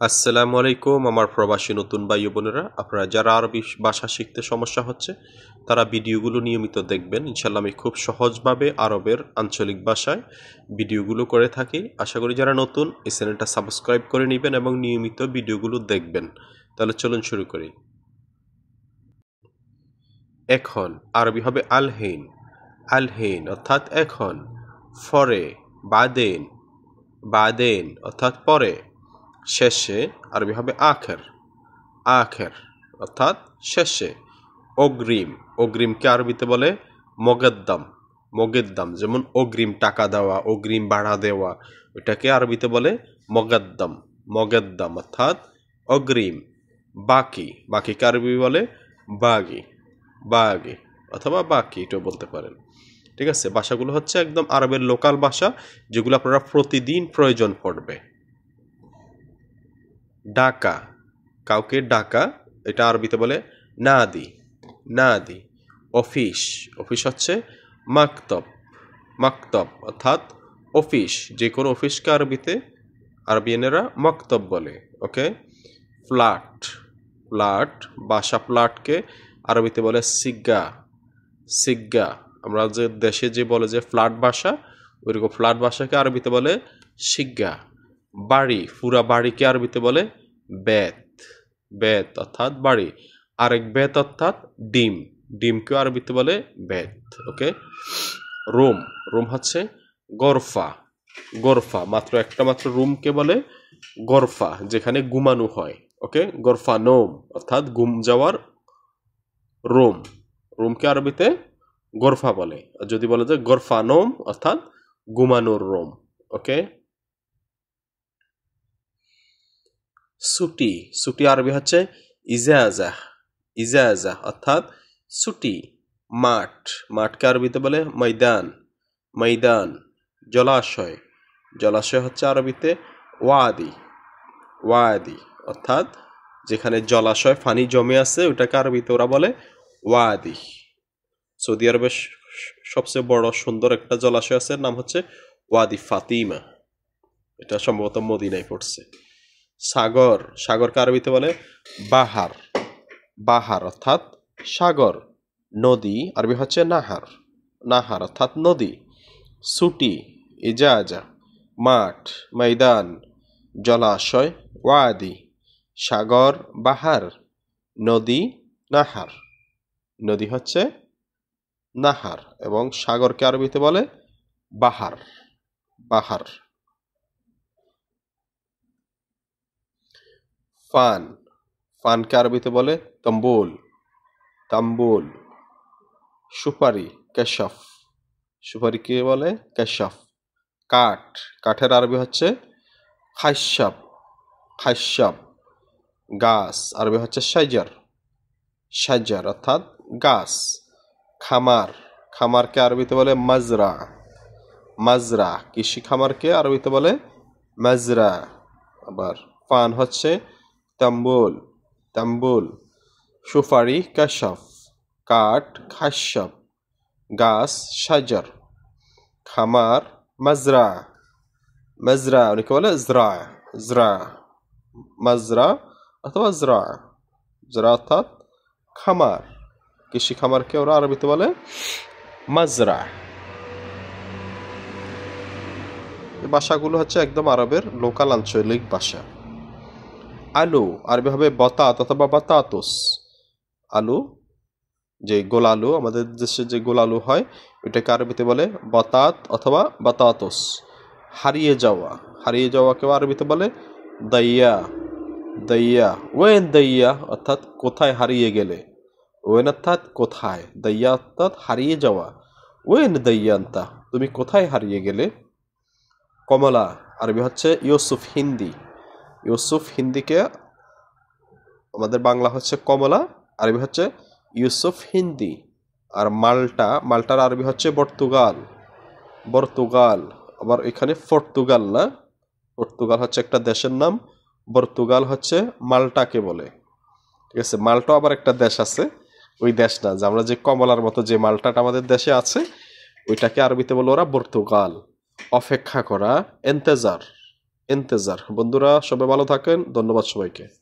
আসসালামু আলাইকুম আমার প্রবাসী নতুন ভাই বোনেরা, আপনারা যারা আরবি ভাষা শিখতে সমস্যা হচ্ছে তারা ভিডিওগুলো নিয়মিত দেখবেন। ইনশাল্লাহ আমি খুব সহজভাবে আরবের আঞ্চলিক ভাষায় ভিডিওগুলো করে থাকি। আশা করি যারা নতুন এই চ্যানেলটা সাবস্ক্রাইব করে নেবেন এবং নিয়মিত ভিডিওগুলো দেখবেন। তাহলে চলুন শুরু করি। এখন আরবি হবে আলহিন। আলহিন অর্থাৎ এখন। ফরে, বাদেন, বাদেন অর্থাৎ পরে। শেষে আরবি হবে আখের। আখের অর্থাৎ শেষে। অগ্রিম, অগ্রিমকে আরবিতে বলে মোকদ্দম। মোকদ্দম যেমন অগ্রিম টাকা দেওয়া, অগ্রিম ভাড়া দেওয়া, ওইটাকে আরবিতে বলে মোকদ্দম। মোকদ্দম অর্থাৎ অগ্রিম। বাকি, বাকিকে আরবি বলে বাগি। বাগি অথবা বাকি এটাও বলতে পারেন। ঠিক আছে, ভাষাগুলো হচ্ছে একদম আরবের লোকাল ভাষা যেগুলো আপনারা প্রতিদিন প্রয়োজন পড়বে। ডাকা, কাউকে ডাকা, এটা আরবিতে বলে নাদি। নাদি। অফিস, অফিস হচ্ছে মাকতব। মাকতব অর্থাৎ অফিস, যে কোনো অফিসকে আরবিতে আরবিয়ানেরা মক্তব বলে। ওকে। ফ্ল্যাট, ফ্ল্যাট, বাসা ফ্ল্যাটকে আরবিতে বলে সিগ্গা। সিগ্গা, আমরা যে দেশে যে বলে যে ফ্ল্যাট বাসা, ওইরকম ফ্ল্যাট বাসাকে আরবিতে বলে সিগ্গা। বাড়ি, পুরা বাড়িকে আরবিতে বলে বেত। বেত অর্থাৎ বাড়ি। আরেক বেত অর্থাৎ ডিম। ডিমকেও আরবিতে বলে বেত। ওকে। রুম, রুম হচ্ছে গরফা। গরফা, মাত্র একটা মাত্র রুমকে বলে গরফা, যেখানে ঘুমানো হয়। ওকে। গরফা নোম অর্থাৎ ঘুম যাওয়ার রুম। রুমকে আরবিতে গরফা বলে। আর যদি বলে যে গরফা নোম অর্থাৎ ঘুমানোর রুম। ওকে। ছুটি, ছুটি আরবি হচ্ছে ইজাজা। ইজাজা অর্থাৎ ছুটি। মাঠ, মাঠকে আরবিতে বলে ময়দান। ময়দান। জলাশয়, জলাশয় হচ্ছে আরবিতে ওয়াদি। ওয়াদি অর্থাৎ যেখানে জলাশয় পানি জমে আছে ওটাকে আরবিতে ওরা বলে ওয়াদি। সৌদি আরবের সবচেয়ে বড় সুন্দর একটা জলাশয় আছে, নাম হচ্ছে ওয়াদি ফাতিমা। এটা সম্ভবত মদিনায় পড়ছে। সাগর, সাগরকে আরবিতে বলে বাহার। বাহার অর্থাৎ সাগর। নদী আরবি হচ্ছে নাহার। নাহার অর্থাৎ নদী। ছুটি, ইজাজা। মাঠ, ময়দান, জলাশয়, ওয়াদি। সাগর, বাহার। নদী, নাহার। নদী হচ্ছে নাহার এবং সাগরকে আরবিতে বলে বাহার। বাহার। ফান, ফানকে আরবিতে বলে তম্বুল। তাম্বুল। সুপারি, কেশফ। সুপারিকে বলে কেশফ। কাঠ, কাঠের আরবি হচ্ছে খাইসাব। খাইসাব। গাছ আরবি হচ্ছে সাইজার। সাইজার অর্থাৎ গাছ। খামার, খামারকে আরবিতে বলে মাজরা। মাজরা, কৃষি খামারকে আরবিতে বলে মাজরা। আবার ফান হচ্ছে তাম্বুল। তাম্বুল। সুপারি, কেশফ। কাঠ, খাইসাব। গাছ, সাইজার। খামার, মাজরা। মাজরা অনেকে বলে জরা। জরা। মাজরা অথবা জরা। জরা অর্থাৎ খামার। কৃষি খামারকে ওরা আরবিতে বলে মাজরা। এই ভাষাগুলো হচ্ছে একদম আরবের লোকাল আঞ্চলিক ভাষা। আলু আরবি হবে বতাত অথবা বাতাতুস। আলু, যে গোল আলু, আমাদের দেশে যে গোল আলু হয় ওইটাকে আরবিতে বলে বতাত অথবা বাতাতুস। হারিয়ে যাওয়া, হারিয়ে যাওয়াকেও আরবিতে বলে দাইয়া। দাইয়া। ওয়েন দাইয়া অর্থাৎ কোথায় হারিয়ে গেলে। ওয়েন অর্থাৎ কোথায়, দাইয়া অর্থাৎ হারিয়ে যাওয়া। ওয়েন দাইয়ান্তা, তুমি কোথায় হারিয়ে গেলে। কমলা আরবি হচ্ছে ইউসুফ হিন্দি। ইউসুফ হিন্দিকে আমাদের বাংলা হচ্ছে কমলা, আরবি হচ্ছে ইউসুফ হিন্দি। আর মাল্টা, মাল্টার আরবি হচ্ছে পর্তুগাল। পর্তুগাল। আবার এখানে পর্তুগাল না, পর্তুগাল হচ্ছে একটা দেশের নাম, পর্তুগাল হচ্ছে মাল্টাকে বলে। ঠিক আছে, মাল্টা আবার একটা দেশ আছে, ওই দেশ না, যে আমরা যে কমলার মতো যে মাল্টাটা আমাদের দেশে আছে ওইটাকে আরবিতে বলে ওরা পর্তুগাল। অপেক্ষা করা, এন্তেজার। ইন্তেজার। বন্ধুরা সবাই ভালো থাকেন, ধন্যবাদ সবাইকে।